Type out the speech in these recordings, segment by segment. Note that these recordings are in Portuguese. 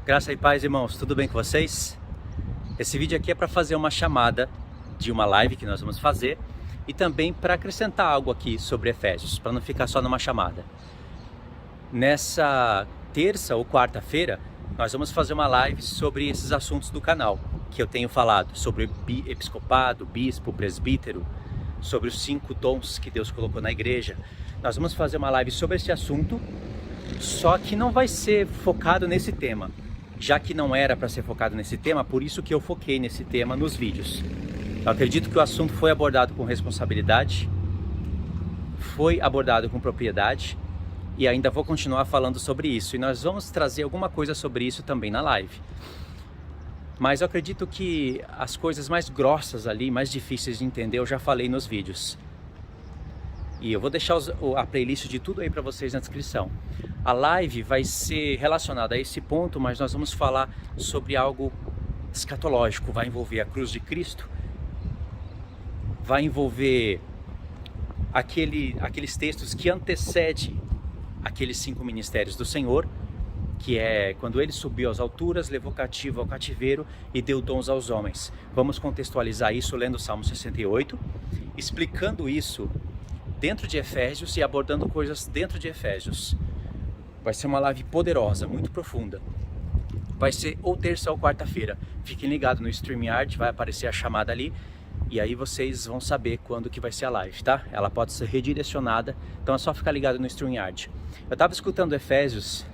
Graça e paz, irmãos, tudo bem com vocês? Esse vídeo aqui é para fazer uma chamada de uma live que nós vamos fazer e também para acrescentar algo aqui sobre Efésios, para não ficar só numa chamada. Nessa terça ou quarta-feira, nós vamos fazer uma live sobre esses assuntos do canal, que eu tenho falado, sobre episcopado, bispo, presbítero, sobre os 5 dons que Deus colocou na igreja. Nós vamos fazer uma live sobre esse assunto, só que não vai ser focado nesse tema. Já que não era para ser focado nesse tema, por isso que eu foquei nesse tema nos vídeos. Eu acredito que o assunto foi abordado com responsabilidade, foi abordado com propriedade e ainda vou continuar falando sobre isso. E nós vamos trazer alguma coisa sobre isso também na live. Mas eu acredito que as coisas mais grossas ali, mais difíceis de entender, eu já falei nos vídeos. E eu vou deixar a playlist de tudo aí para vocês na descrição. A live vai ser relacionada a esse ponto, mas nós vamos falar sobre algo escatológico. Vai envolver a cruz de Cristo, vai envolver aqueles textos que antecedem aqueles 5 ministérios do Senhor, que é quando ele subiu às alturas, levou cativo ao cativeiro e deu dons aos homens. Vamos contextualizar isso lendo o Salmo 68, explicando isso dentro de Efésios e abordando coisas dentro de Efésios. Vai ser uma live poderosa, muito profunda. Vai ser ou terça ou quarta-feira. Fiquem ligados no StreamYard, vai aparecer a chamada ali. E aí vocês vão saber quando que vai ser a live, tá? Ela pode ser redirecionada, então é só ficar ligado no StreamYard. Eu estava escutando Efésios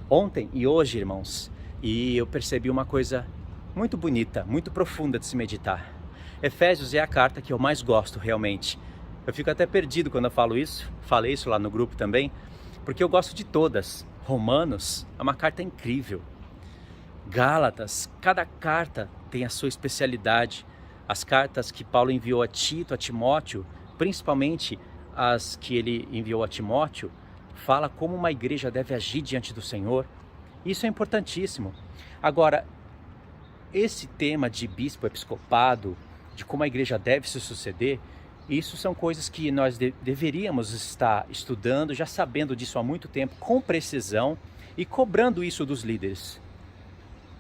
ontem e hoje, irmãos, e eu percebi uma coisa muito bonita, muito profunda de se meditar. Efésios é a carta que eu mais gosto realmente. Eu fico até perdido quando eu falo isso, falei isso lá no grupo também, porque eu gosto de todas. Romanos é uma carta incrível. Gálatas, cada carta tem a sua especialidade. As cartas que Paulo enviou a Tito, a Timóteo, principalmente as que ele enviou a Timóteo, fala como uma igreja deve agir diante do Senhor. Isso é importantíssimo. Agora, esse tema de bispo, episcopado, de como a igreja deve se suceder, isso são coisas que nós deveríamos estar estudando, já sabendo disso há muito tempo, com precisão e cobrando isso dos líderes.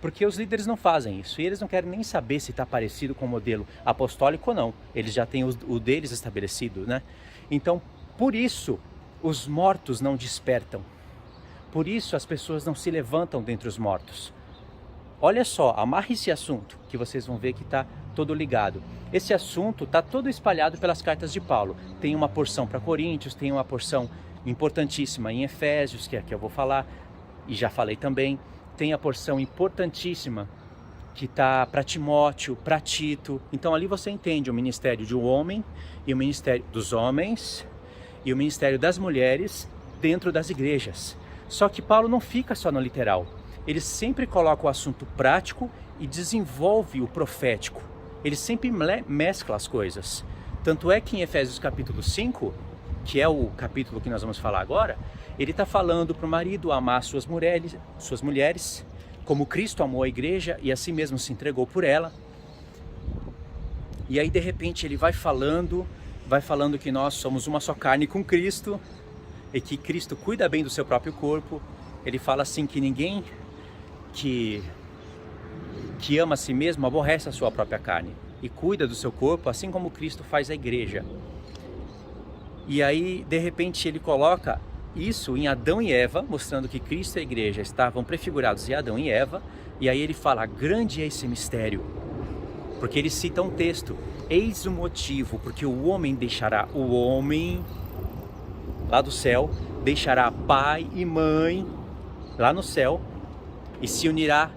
Porque os líderes não fazem isso e eles não querem nem saber se está parecido com o modelo apostólico ou não. Eles já têm o deles estabelecido, né? Então, por isso, os mortos não despertam. Por isso, as pessoas não se levantam dentre os mortos. Olha só, amarre esse assunto, que vocês vão ver que está todo ligado. Esse assunto está todo espalhado pelas cartas de Paulo. Tem uma porção para Coríntios, tem uma porção importantíssima em Efésios, que é a que eu vou falar, e já falei também. Tem a porção importantíssima que está para Timóteo, para Tito. Então ali você entende o ministério de um homem, e o ministério dos homens, e o ministério das mulheres dentro das igrejas. Só que Paulo não fica só no literal. Ele sempre coloca o assunto prático e desenvolve o profético. Ele sempre mescla as coisas. Tanto é que em Efésios capítulo 5, que é o capítulo que nós vamos falar agora, ele está falando para o marido amar suas mulheres, como Cristo amou a igreja e assim mesmo se entregou por ela. E aí de repente ele vai falando que nós somos uma só carne com Cristo e que Cristo cuida bem do seu próprio corpo. Ele fala assim que ninguém que ama a si mesmo aborrece a sua própria carne e cuida do seu corpo, assim como Cristo faz a igreja. E aí, de repente, ele coloca isso em Adão e Eva, mostrando que Cristo e a igreja estavam prefigurados em Adão e Eva. E aí ele fala, grande é esse mistério, porque ele cita um texto, eis o motivo, porque o homem deixará, o homem lá do céu, deixará pai e mãe lá no céu e se unirá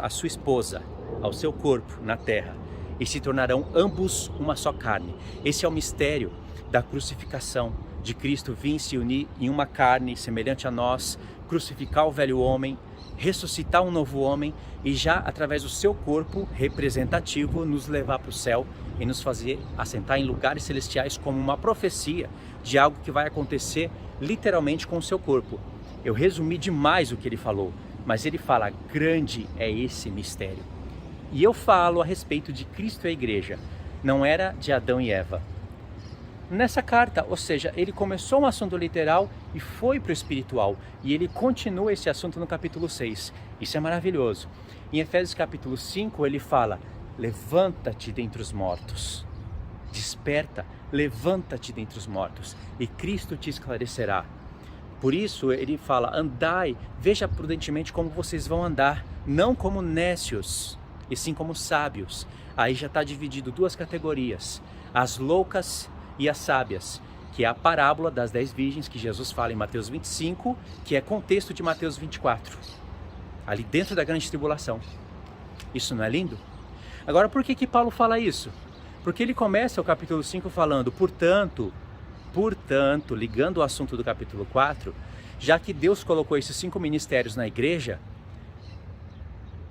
à sua esposa, ao seu corpo na terra, e se tornarão ambos uma só carne. Esse é o mistério da crucificação, de Cristo vir se unir em uma carne semelhante a nós, crucificar o velho homem, ressuscitar um novo homem e já através do seu corpo representativo nos levar para o céu e nos fazer assentar em lugares celestiais, como uma profecia de algo que vai acontecer literalmente com o seu corpo. Eu resumi demais o que ele falou, mas ele fala, grande é esse mistério. E eu falo a respeito de Cristo e a igreja, não era de Adão e Eva. nessa carta, ou seja, ele começou um assunto literal e foi para o espiritual, e ele continua esse assunto no capítulo 6, isso é maravilhoso. Em Efésios capítulo 5 ele fala, levanta-te dentre os mortos, desperta, levanta-te dentre os mortos, e Cristo te esclarecerá. Por isso ele fala, andai, veja prudentemente como vocês vão andar, não como nécios, e sim como sábios. Aí já está dividido duas categorias, as loucas e as sábias, que é a parábola das 10 virgens que Jesus fala em Mateus 25, que é contexto de Mateus 24, ali dentro da grande tribulação. Isso não é lindo? Agora, por que Paulo fala isso? Porque ele começa o capítulo 5 falando, portanto, ligando o assunto do capítulo 4, já que Deus colocou esses 5 ministérios na igreja,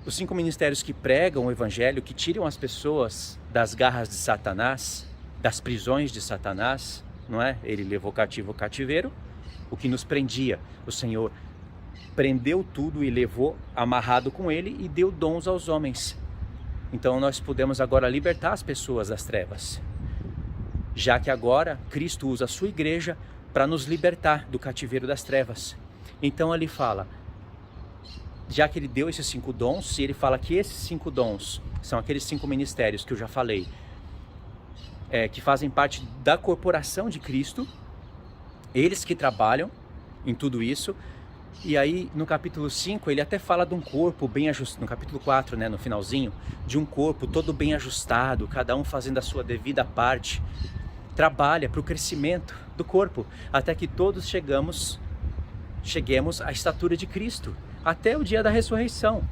os 5 ministérios que pregam o evangelho, que tiram as pessoas das garras de Satanás, das prisões de Satanás, não é? Ele levou cativo o cativeiro, o que nos prendia. O Senhor prendeu tudo e levou amarrado com ele e deu dons aos homens. Então nós podemos agora libertar as pessoas das trevas, já que agora Cristo usa a sua igreja para nos libertar do cativeiro das trevas. Então ele fala, já que ele deu esses 5 dons, e ele fala que esses 5 dons são aqueles 5 ministérios que eu já falei, que fazem parte da corporação de Cristo, eles que trabalham em tudo isso. E aí no capítulo 5 ele até fala de um corpo bem ajustado, no capítulo 4, né, no finalzinho, de um corpo todo bem ajustado, cada um fazendo a sua devida parte, trabalha para o crescimento do corpo, até que todos cheguemos à estatura de Cristo, até o dia da ressurreição.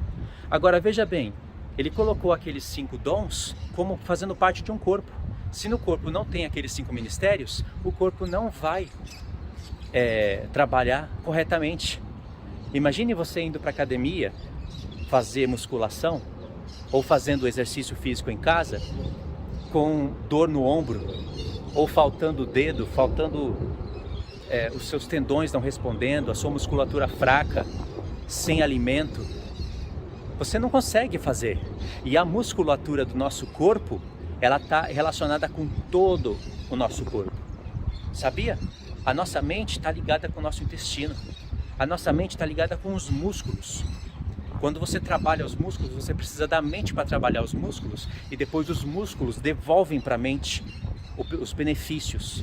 Agora veja bem, ele colocou aqueles 5 dons como fazendo parte de um corpo. Se no corpo não tem aqueles 5 ministérios, o corpo não vai trabalhar corretamente. Imagine você indo para a academia fazer musculação ou fazendo exercício físico em casa com dor no ombro ou faltando o dedo, os seus tendões não respondendo, a sua musculatura fraca, sem alimento. Você não consegue fazer. E a musculatura do nosso corpo, ela está relacionada com todo o nosso corpo. Sabia? A nossa mente está ligada com o nosso intestino. A nossa mente está ligada com os músculos. Quando você trabalha os músculos, você precisa da mente para trabalhar os músculos, e depois os músculos devolvem para a mente os benefícios.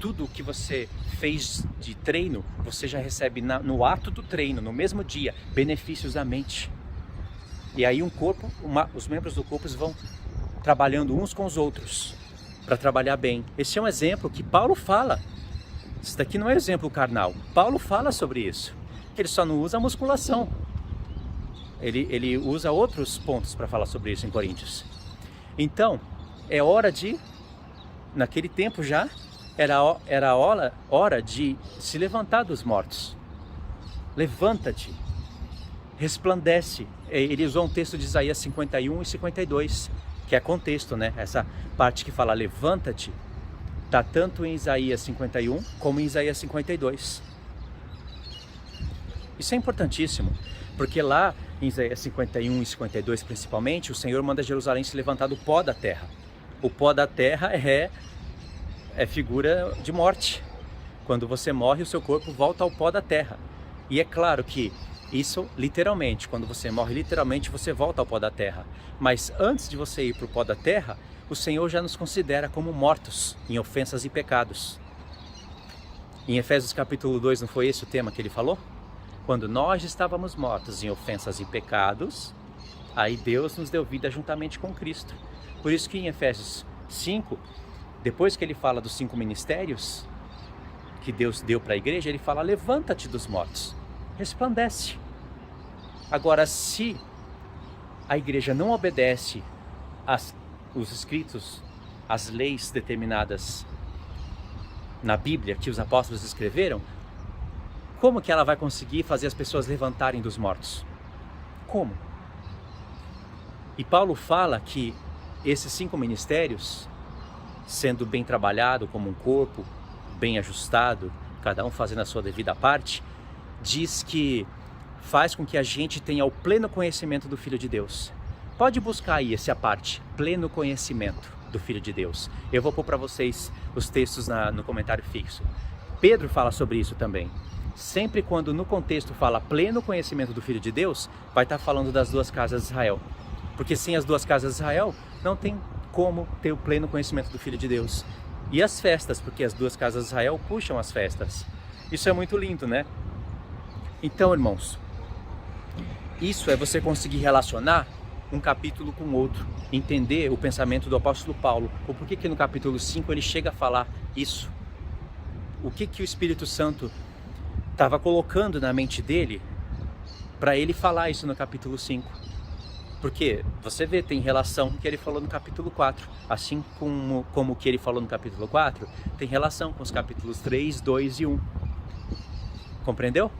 Tudo que você fez de treino, você já recebe no ato do treino, no mesmo dia, benefícios da mente. E aí os membros do corpo vão trabalhando uns com os outros para trabalhar bem. Esse é um exemplo que Paulo fala. Isso daqui não é exemplo carnal. Paulo fala sobre isso. Ele só não usa a musculação. Ele usa outros pontos para falar sobre isso em Coríntios. Então, é hora de, naquele tempo já, era hora de se levantar dos mortos. Levanta-te, resplandece. Ele usou um texto de Isaías 51 e 52, que é contexto, né? Essa parte que fala levanta-te, está tanto em Isaías 51 como em Isaías 52. Isso é importantíssimo, porque lá em Isaías 51 e 52 principalmente, o Senhor manda Jerusalém se levantar do pó da terra. O pó da terra é figura de morte. Quando você morre, o seu corpo volta ao pó da terra. E é claro que isso literalmente, quando você morre literalmente, você volta ao pó da terra. Mas antes de você ir para o pó da terra, o Senhor já nos considera como mortos em ofensas e pecados. Em Efésios capítulo 2, não foi esse o tema que ele falou? Quando nós estávamos mortos em ofensas e pecados, aí Deus nos deu vida juntamente com Cristo. Por isso que em Efésios 5, depois que ele fala dos 5 ministérios que Deus deu para a igreja, ele fala, levanta-te dos mortos, resplandece. Agora, se a igreja não obedece os escritos, as leis determinadas na Bíblia que os apóstolos escreveram, como que ela vai conseguir fazer as pessoas levantarem dos mortos? Como? E Paulo fala que esses 5 ministérios, sendo bem trabalhado como um corpo, bem ajustado, cada um fazendo a sua devida parte, diz que faz com que a gente tenha o pleno conhecimento do Filho de Deus. Pode buscar aí essa parte, pleno conhecimento. do Filho de Deus. Eu vou pôr para vocês os textos no comentário fixo. Pedro fala sobre isso também. Sempre quando no contexto fala pleno conhecimento do Filho de Deus, vai estar falando das duas casas de Israel. Porque sem as duas casas de Israel, não tem como ter o pleno conhecimento do Filho de Deus. E as festas, porque as duas casas de Israel puxam as festas. Isso é muito lindo, né? Então, irmãos, isso é você conseguir relacionar um capítulo com outro, entender o pensamento do apóstolo Paulo, ou por que no capítulo 5 ele chega a falar isso. O que o Espírito Santo estava colocando na mente dele para ele falar isso no capítulo 5. Porque você vê, tem relação com o que ele falou no capítulo 4, assim como o que ele falou no capítulo 4, tem relação com os capítulos 3, 2 e 1. Compreendeu?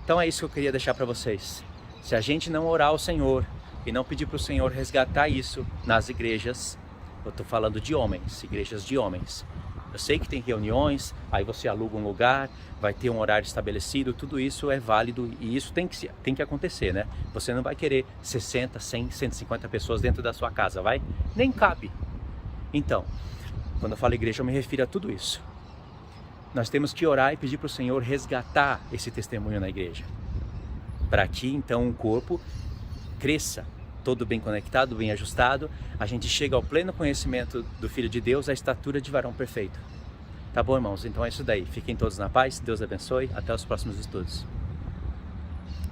Então é isso que eu queria deixar para vocês. Se a gente não orar ao Senhor e não pedir para o Senhor resgatar isso nas igrejas, eu estou falando de homens, igrejas de homens. Eu sei que tem reuniões, aí você aluga um lugar, vai ter um horário estabelecido, tudo isso é válido e isso tem que acontecer, né? Você não vai querer 60, 100, 150 pessoas dentro da sua casa, vai? Nem cabe. Então, quando eu falo igreja, eu me refiro a tudo isso. Nós temos que orar e pedir para o Senhor resgatar esse testemunho na igreja. Para que então o corpo cresça, todo bem conectado, bem ajustado, a gente chega ao pleno conhecimento do Filho de Deus, à estatura de varão perfeito. Tá bom, irmãos? Então é isso daí. Fiquem todos na paz, Deus abençoe, até os próximos estudos.